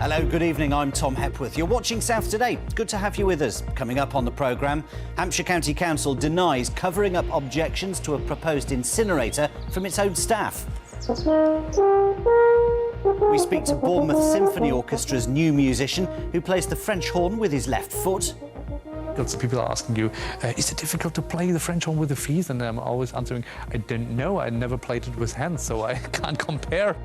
Hello, good evening, I'm Tom Hepworth. You're watching South Today. Good to have you with us. Coming up on the programme, Hampshire County Council denies covering up objections to a proposed incinerator from its own staff. We speak to Bournemouth Symphony Orchestra's new musician who plays the French horn with his left foot. Lots of people are asking you, is it difficult to play the French horn with the feet? And I'm always answering, I don't know, I never played it with hands, so I can't compare.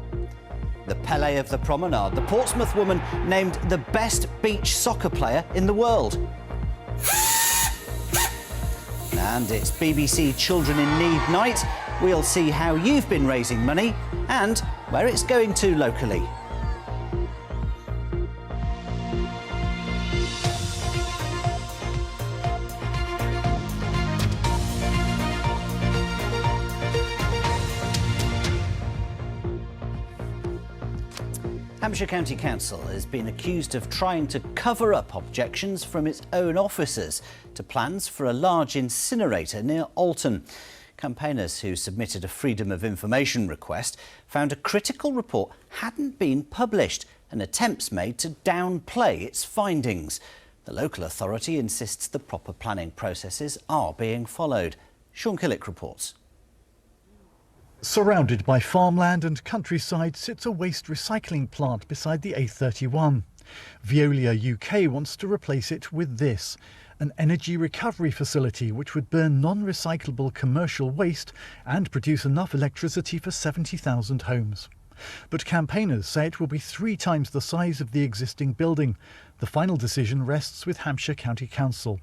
The Pele of the Promenade, the Portsmouth woman named the best beach soccer player in the world. And it's BBC Children in Need Night. We'll see how you've been raising money and where it's going to locally. Hampshire County Council has been accused of trying to cover up objections from its own officers to plans for a large incinerator near Alton. Campaigners who submitted a Freedom of Information request found a critical report hadn't been published and attempts made to downplay its findings. The local authority insists the proper planning processes are being followed. Sean Killick reports. Surrounded by farmland and countryside sits a waste recycling plant beside the A31. Veolia UK wants to replace it with this, an energy recovery facility which would burn non-recyclable commercial waste and produce enough electricity for 70,000 homes. But campaigners say it will be 3 times the size of the existing building. The final decision rests with Hampshire County Council.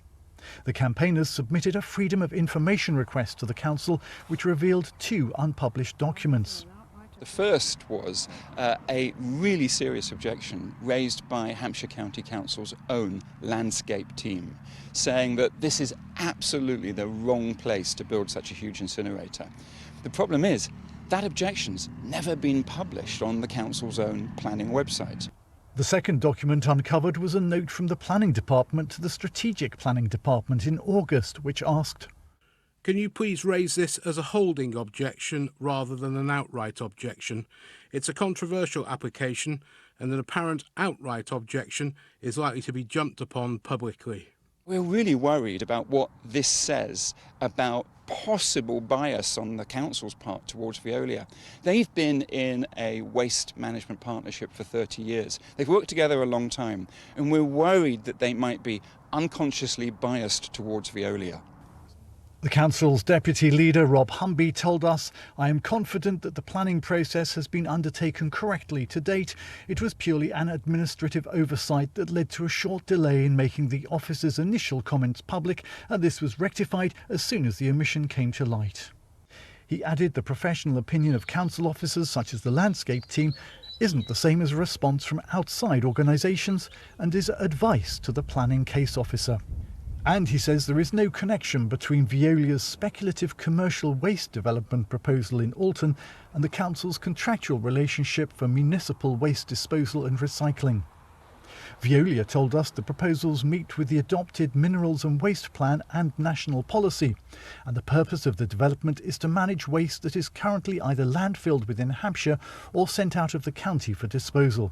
The campaigners submitted a Freedom of Information request to the council, which revealed 2 unpublished documents. The first was a really serious objection raised by Hampshire County Council's own landscape team, saying that this is absolutely the wrong place to build such a huge incinerator. The problem is that objection's never been published on the council's own planning website. The second document uncovered was a note from the Planning Department to the Strategic Planning Department in August, which asked, "Can you please raise this as a holding objection rather than an outright objection? It's a controversial application and an apparent outright objection is likely to be jumped upon publicly." We're really worried about what this says about possible bias on the council's part towards Veolia. They've been in a waste management partnership for 30 years. They've worked together a long time, and we're worried that they might be unconsciously biased towards Veolia. The council's deputy leader, Rob Humby, told us, "I am confident that the planning process has been undertaken correctly to date. It was purely an administrative oversight that led to a short delay in making the officer's initial comments public, and this was rectified as soon as the omission came to light." He added the professional opinion of council officers, such as the landscape team, isn't the same as a response from outside organisations and is advice to the planning case officer. And he says there is no connection between Veolia's speculative commercial waste development proposal in Alton and the council's contractual relationship for municipal waste disposal and recycling. Veolia told us the proposals meet with the adopted Minerals and Waste Plan and national policy, and the purpose of the development is to manage waste that is currently either landfilled within Hampshire or sent out of the county for disposal.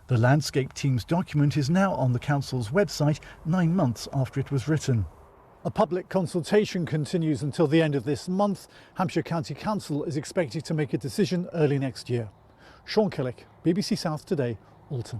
The landscape team's document is now on the council's website 9 months after it was written. A public consultation continues until the end of this month. Hampshire County Council is expected to make a decision early next year. Sean Killick, BBC South Today, Alton.